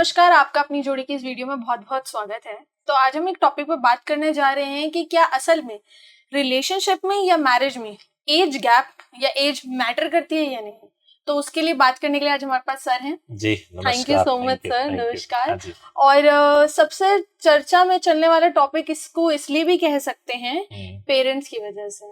नमस्कार, आपका अपनी जोड़ी की इस वीडियो में बहुत बहुत स्वागत है। तो आज हम एक टॉपिक पर बात करने जा रहे हैं कि क्या असल में रिलेशनशिप में या मैरिज में एज गैप या एज मैटर करती है या नहीं। तो उसके लिए बात करने के लिए आज हमारे पास सर हैं जी। Thank you so much sir. नमस्कार। हाँ जी। और सबसे चर्चा में चलने वाला टॉपिक इसको इसलिए भी कह सकते हैं पेरेंट्स की वजह से।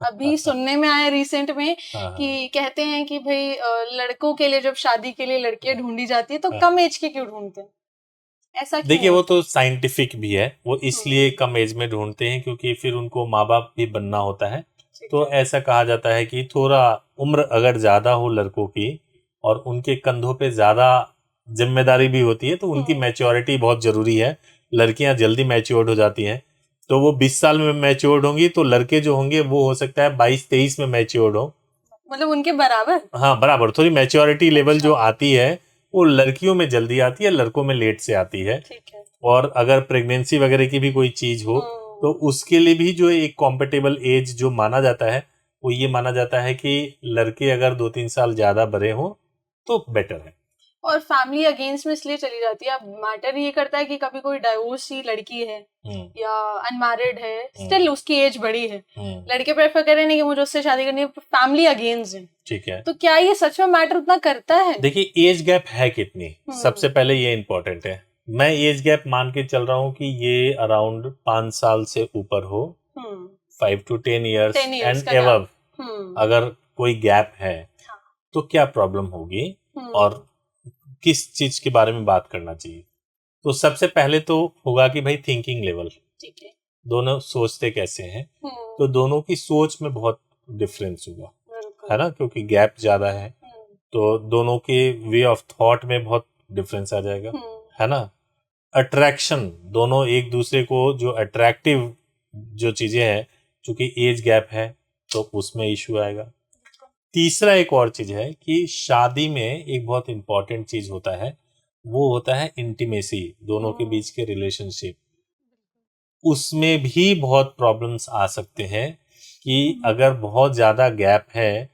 अभी सुनने में आया रिसेंट में कि कहते हैं कि भाई लड़कों के लिए जब शादी के लिए लड़कियां ढूंढी जाती है तो कम एज के क्यों ढूंढते हैं, ऐसा क्यों? देखिए, वो तो साइंटिफिक भी है। वो इसलिए कम एज में ढूंढते हैं क्योंकि फिर उनको माँ बाप भी बनना होता है। तो ऐसा कहा जाता है कि थोड़ा उम्र अगर ज्यादा हो लड़कों की और उनके कंधों पे ज्यादा जिम्मेदारी भी होती है तो उनकी मैच्योरिटी बहुत जरूरी है। लड़कियां जल्दी मैच्योर्ड हो जाती हैं, तो वो 20 साल में मैच्योर्ड होंगी, तो लड़के जो होंगे वो हो सकता है 22-23 में मैच्योर्ड हो। मतलब उनके बराबर। हाँ, बराबर। थोड़ी मैच्योरिटी लेवल जो आती है वो लड़कियों में जल्दी आती है, लड़कों में लेट से आती है। ठीक है। और अगर प्रेगनेंसी वगैरह की भी कोई चीज हो तो उसके लिए भी जो एक कॉम्पेटेबल एज जो माना जाता है वो ये माना जाता है कि लड़के अगर 2-3 साल ज्यादा बड़े हों तो बेटर है। और फैमिली अगेंस्ट में इसलिए चली जाती है। अब मैटर ये करता है कि कभी कोई डाइवोर्सी लड़की है या अनमैरिड है, स्टिल उसकी एज बड़ी है, लड़के प्रेफर कर रहे हैं कि मुझे उससे शादी करनी है, फैमिली अगेंस्ट है। ठीक है, तो क्या ये सच में मैटर उतना करता है? देखिए, एज गैप है कितनी, सबसे पहले ये इम्पोर्टेंट है। मैं एज गैप मान के चल रहा हूँ कि ये अराउंड 5 साल से ऊपर हो, 5 to 10 years एंड एबव। अगर कोई गैप है तो क्या प्रॉब्लम होगी और किस चीज के बारे में बात करना चाहिए। तो सबसे पहले तो होगा कि भाई थिंकिंग लेवल, ठीक है, दोनों सोचते कैसे हैं। तो दोनों की सोच में बहुत डिफरेंस होगा, है ना, क्योंकि गैप ज्यादा है तो दोनों के वे ऑफ थॉट में बहुत डिफरेंस आ जाएगा, है ना। अट्रैक्शन, दोनों एक दूसरे को जो अट्रैक्टिव जो चीजें हैं, चूंकि एज गैप है तो उसमें इश्यू आएगा। तीसरा एक और चीज है कि शादी में एक बहुत इंपॉर्टेंट चीज होता है, वो होता है इंटीमेसी, दोनों के बीच के रिलेशनशिप। उसमें भी बहुत प्रॉब्लम्स आ सकते हैं कि अगर बहुत ज्यादा गैप है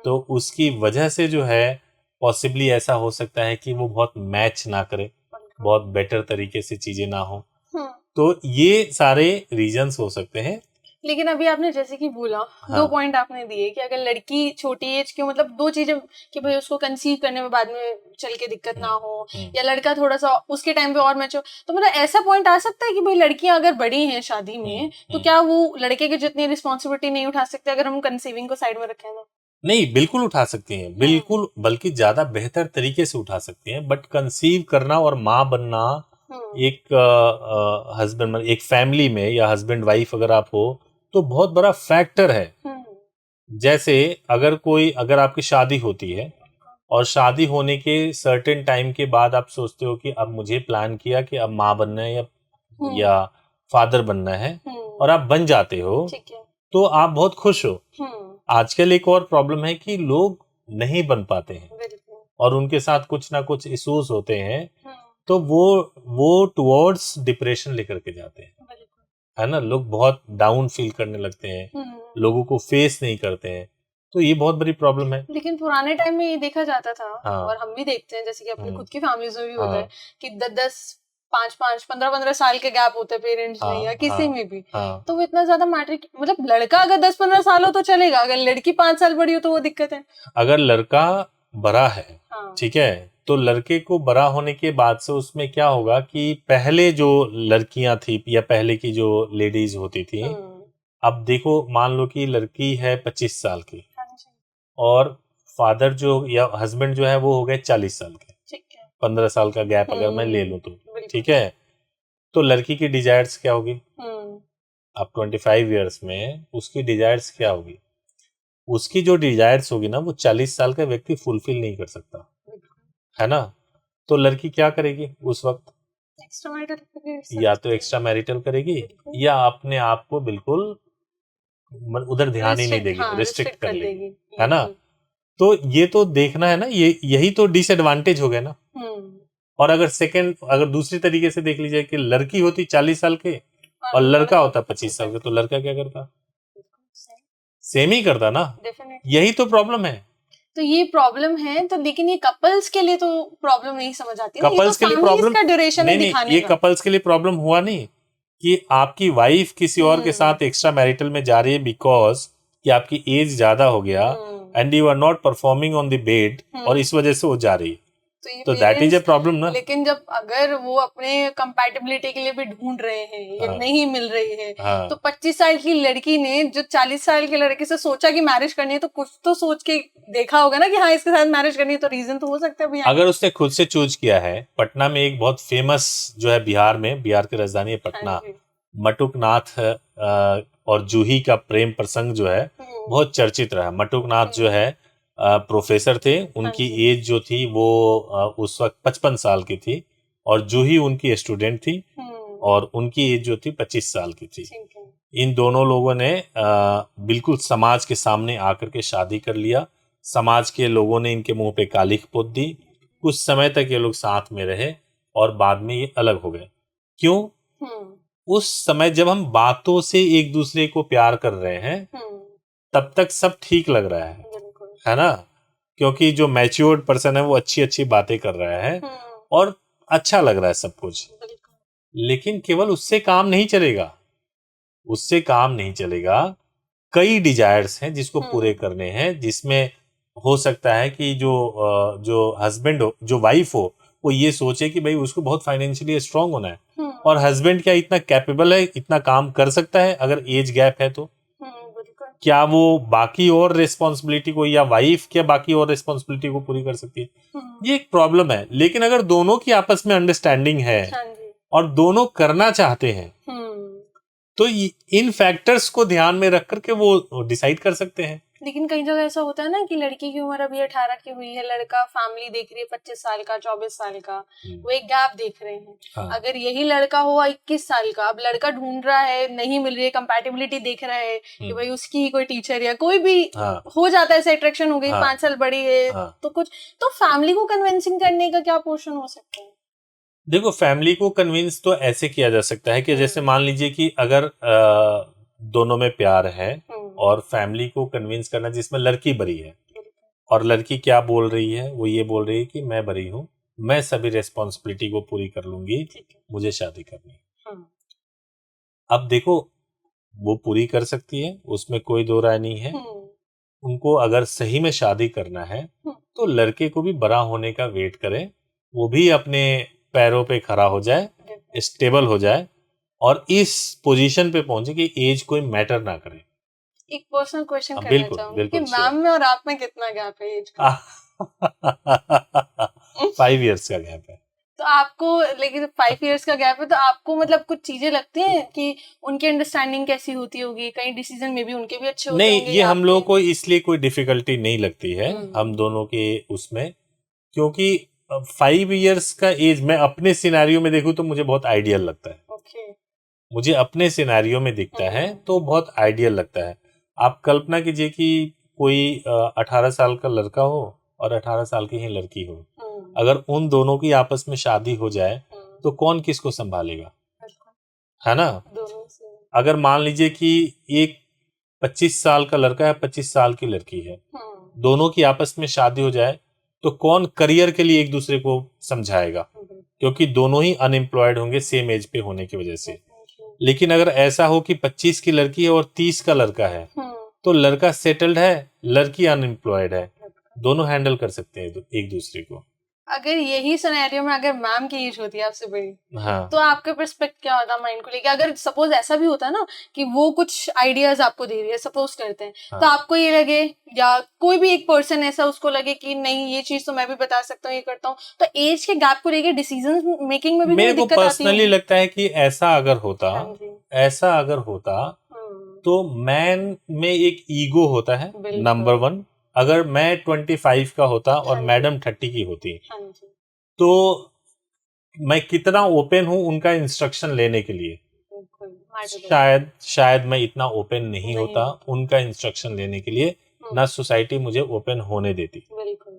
तो उसकी वजह से जो है पॉसिबली ऐसा हो सकता है कि वो बहुत मैच ना करे, बहुत बेटर तरीके से चीजें ना हो। तो ये सारे रीजंस हो सकते हैं। लेकिन अभी आपने जैसे कि बोला, दो पॉइंट आपने दिए कि अगर लड़की छोटी एज की, मतलब दो चीजें कि भाई उसको कंसीव करने में बाद में चल के दिक्कत ना हो, या लड़का थोड़ा सा उसके टाइम पे और मैच्योर। तो मतलब ऐसा पॉइंट आ सकता है कि भाई लड़कियां अगर बड़ी हैं शादी में तो क्या वो लड़के की जितनी रिस्पॉन्सिबिलिटी नहीं उठा सकते अगर हम कंसीविंग को साइड में रखें तो? नहीं, बिल्कुल उठा सकती हैं, बिल्कुल, बल्कि ज्यादा बेहतर तरीके से उठा सकती हैं। बट कंसीव करना और माँ बनना एक हस्बैंड, एक फैमिली में या हस्बैंड वाइफ अगर आप हो तो बहुत बड़ा फैक्टर है। जैसे अगर आपकी शादी होती है और शादी होने के सर्टेन टाइम के बाद आप सोचते हो कि अब मुझे प्लान किया कि अब माँ बनना है या फादर बनना है, और आप बन जाते हो तो आप बहुत खुश हो। आजकल एक और प्रॉब्लम है कि लोग नहीं बन पाते हैं और उनके साथ कुछ ना कुछ इश्यूज होते हैं, तो वो टुवर्ड्स डिप्रेशन लेकर के जाते हैं, है ना। लोग बहुत डाउन फील करने लगते हैं, लोगों को फेस नहीं करते हैं, तो ये बहुत बड़ी प्रॉब्लम है। लेकिन पुराने टाइम में ये देखा जाता था, और हम भी देखते हैं जैसे कि अपनी खुद की फैमिलीज में भी होता है कि 10-10, 5-5, 15-15 साल के गैप होते हैं पेरेंट्स में या किसी में भी। तो वो इतना ज्यादा मैटर, मतलब लड़का अगर 10-15 साल हो तो चलेगा, अगर लड़की 5 साल बड़ी हो तो वो दिक्कत है। अगर लड़का बड़ा है, ठीक है, तो लड़के को बड़ा होने के बाद से उसमें क्या होगा कि पहले जो लड़कियां थी या पहले की जो लेडीज होती थी, अब देखो, मान लो कि लड़की है 25 साल की और फादर जो या हस्बैंड जो है वो हो गए 40 साल के, 15 साल का गैप अगर मैं ले लूं तो, ठीक है, तो लड़की की डिजायर्स क्या होगी? अब 25 इयर्स में उसकी डिजायर्स क्या होगी? उसकी जो डिजायर्स होगी ना, वो 40 साल का व्यक्ति फुलफिल नहीं कर सकता, है ना। तो लड़की क्या करेगी उस वक्त? या तो एक्स्ट्रा मैरिटल करेगी या अपने आप को बिल्कुल उधर ध्यान ही नहीं देगी, रिस्ट्रिक्ट कर लेगी, है ना। तो ये तो देखना है ना, यही तो डिसएडवांटेज हो गया ना। और अगर दूसरी तरीके से देख लीजिए कि लड़की होती 40 साल के और लड़का होता 25 साल के, तो लड़का क्या करता? सेम ही करता ना। यही तो प्रॉब्लम है। तो ये प्रॉब्लम है। तो लेकिन ये कपल्स के लिए तो प्रॉब्लम नहीं समझ आती है। कपल्स के लिए प्रॉब्लम का ड्यूरेशन है दिखाने का। ये कपल्स के लिए प्रॉब्लम हुआ नहीं कि आपकी वाइफ किसी और के साथ एक्स्ट्रा मैरिटल में जा रही है बिकॉज कि आपकी एज ज्यादा हो गया and you are not performing on the bed और इस वजह से वो जा रही है, तो दैट इज ए प्रॉब्लम ना। लेकिन जब अगर वो अपने कंपैटिबिलिटी के लिए भी ढूंढ रहे हैं ये नहीं मिल रही है, तो 25 साल की लड़की ने जो 40 साल के लड़के से सोचा कि मैरिज करनी है, तो कुछ तो सोच के देखा होगा ना कि हाँ इसके साथ मैरिज करनी है, तो रीजन तो हो सकता है भैया। अगर उसने खुद से चूज किया है, पटना में एक बहुत फेमस जो है बिहार की राजधानी है पटना, मटुकनाथ और जूही का प्रेम प्रसंग जो है बहुत चर्चित रहा। मटुकनाथ जो है प्रोफेसर थे, उनकी एज जो थी वो उस वक्त 55 साल की थी और जूही उनकी स्टूडेंट थी और उनकी एज जो थी 25 साल की थी। इन दोनों लोगों ने बिल्कुल समाज के सामने आकर के शादी कर लिया। समाज के लोगों ने इनके मुंह पे कालिख पोत दी। कुछ समय तक ये लोग साथ में रहे और बाद में ये अलग हो गए। क्यों? उस समय जब हम बातों से एक दूसरे को प्यार कर रहे हैं तब तक सब ठीक लग रहा है ना, क्योंकि जो मैच्योर्ड पर्सन है वो अच्छी अच्छी बातें कर रहा है और अच्छा लग रहा है सब कुछ। लेकिन केवल उससे काम नहीं चलेगा, उससे काम नहीं चलेगा। कई डिजायर्स हैं जिसको पूरे करने हैं, जिसमें हो सकता है कि जो हस्बैंड हो, जो वाइफ हो, वो ये सोचे कि भाई उसको बहुत फाइनेंशियली स्ट्रांग होना है और हस्बैंड क्या इतना कैपेबल है, इतना काम कर सकता है अगर एज गैप है तो? क्या वो बाकी और रिस्पॉन्सिबिलिटी को, या वाइफ क्या बाकी और रिस्पॉन्सिबिलिटी को पूरी कर सकती है? ये एक प्रॉब्लम है। लेकिन अगर दोनों की आपस में अंडरस्टैंडिंग है और दोनों करना चाहते हैं तो इन फैक्टर्स को ध्यान में रख करके वो डिसाइड कर सकते हैं। लेकिन कई जगह ऐसा होता है ना कि लड़की की उम्र अभी 18 की हुई है, लड़का फैमिली देख रही है 25 साल का, 24 साल का, वो एक गैप देख रहे हैं। हाँ। अगर यही लड़का हुआ 21 साल का, अब लड़का ढूंढ रहा है, नहीं मिल रही है, कंपैटिबिलिटी देख रहा है कि भाई उसकी ही कोई टीचर या कोई भी हो जाता है, ऐसे अट्रैक्शन हो गई, 5 साल बड़ी है, तो कुछ तो फैमिली को कन्विंसिंग करने का क्या पोर्शन हो सकता है? देखो, फैमिली को कन्विंस तो ऐसे किया जा सकता है कि जैसे मान लीजिए कि अगर दोनों में प्यार है और फैमिली को कन्विंस करना जिसमें लड़की बरी है और लड़की क्या बोल रही है, वो ये बोल रही है कि मैं बरी हूँ, मैं सभी रेस्पॉन्सिबिलिटी को पूरी कर लूंगी, मुझे शादी करनी है। अब देखो, वो पूरी कर सकती है, उसमें कोई दो राय नहीं है। उनको अगर सही में शादी करना है तो लड़के को भी बड़ा होने का वेट करें, वो भी अपने पैरों पे खड़ा हो जाए, स्टेबल हो जाए और इस पोजीशन पे पहुंचे कि एज कोई मैटर ना करे। एक पर्सनल क्वेश्चन करना चाहूंगी कि मैम में और आप में कितना गैप है एज का? 5 इयर्स का गैप है। तो आपको, लेकिन 5 इयर्स का गैप है तो आपको मतलब कुछ चीजें लगती हैं कि उनकी अंडरस्टैंडिंग कैसी होती होगी, कई डिसीजन में भी उनके भी अच्छे होते होंगे? नहीं, ये हम लोगों को इसलिए कोई डिफिकल्टी नहीं लगती है हम दोनों के उसमें, क्योंकि 5 इयर्स का एज मैं अपने सिनेरियो में देखूं तो मुझे बहुत आइडियल लगता है। मुझे अपने सिनेरियो में दिखता है तो बहुत आइडियल लगता है। आप कल्पना कीजिए कि कोई 18 साल का लड़का हो और 18 साल की ही लड़की हो, अगर उन दोनों की आपस में शादी हो जाए तो कौन किसको संभालेगा, है ना? अगर मान लीजिए कि एक 25 साल का लड़का है, 25 साल की लड़की है, दोनों की आपस में शादी हो जाए तो कौन करियर के लिए एक दूसरे को समझाएगा, क्योंकि दोनों ही अनएम्प्लॉयड होंगे सेम एज पे होने की वजह से। लेकिन अगर ऐसा हो कि 25 की लड़की है और 30 का लड़का है, तो लड़का सेटल्ड है, लड़की अनएम्प्लॉयड है, दोनों हैंडल कर सकते हैं एक दूसरे को। अगर यही सिनेरियो में अगर मैम की एज होती है आपसे बड़ी, हाँ, तो आपका पर्सपेक्ट क्या होता माइंड को लेके? अगर सपोज ऐसा भी होता है ना कि वो कुछ आइडियाज आपको दे रही है, सपोज करते हैं, हाँ, तो आपको ये लगे या कोई भी एक पर्सन ऐसा उसको लगे कि नहीं ये चीज तो मैं भी बता सकता हूँ, ये करता हूँ, तो एज के गैप को लेके डिसीजन मेकिंग में भी मेरे को पर्सनली लगता है कि ऐसा अगर होता तो मैन में एक ईगो होता है, नंबर 1। अगर मैं 25 का होता और मैडम 30 की होती, तो मैं कितना ओपन हूं उनका इंस्ट्रक्शन लेने के लिए। शायद मैं इतना ओपन नहीं होता उनका इंस्ट्रक्शन लेने के लिए, ना सोसाइटी मुझे ओपन होने देती।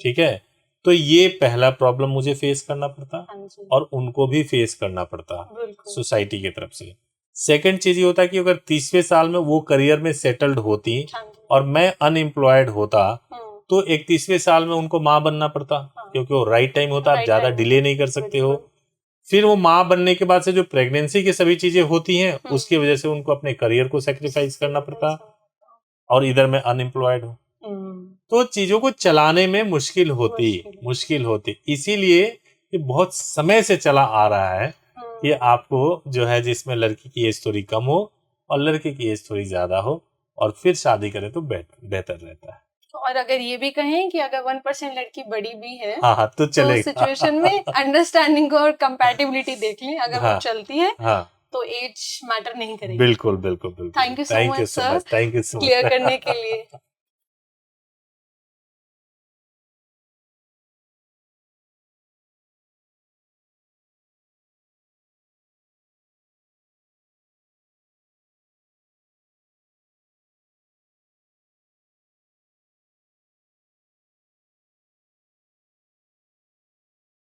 ठीक है, तो ये पहला प्रॉब्लम मुझे फेस करना पड़ता और उनको भी फेस करना पड़ता सोसाइटी की तरफ से। सेकंड चीज ये होता कि अगर 30वें साल में वो करियर में सेटल्ड होती और मैं अनएम्प्लॉयड होता तो 31वें साल में उनको माँ बनना पड़ता, क्योंकि वो राइट टाइम होता, आप ज्यादा डिले नहीं कर सकते हो। फिर वो माँ बनने के बाद से जो प्रेगनेंसी की सभी चीजें होती हैं, उसकी वजह से उनको अपने करियर को सेक्रीफाइस करना पड़ता, और इधर मैं अनएम्प्लॉयड हूँ, तो चीजों को चलाने में मुश्किल होती। इसीलिए ये बहुत समय से चला आ रहा है कि आपको जो है, जिसमें लड़की की एज थोड़ी कम हो और लड़के की एज थोड़ी ज्यादा हो, और फिर शादी करें तो बेहतर रहता है। और अगर ये भी कहें कि अगर 1% लड़की बड़ी भी है, हाँ, तो चलेगा। तो सिचुएशन में अंडरस्टैंडिंग और कंपैटिबिलिटी देख लें, अगर वो चलती है तो एज मैटर नहीं करेगी। बिल्कुल। Thank you so much sir, thank you so much, clear करने के लिए।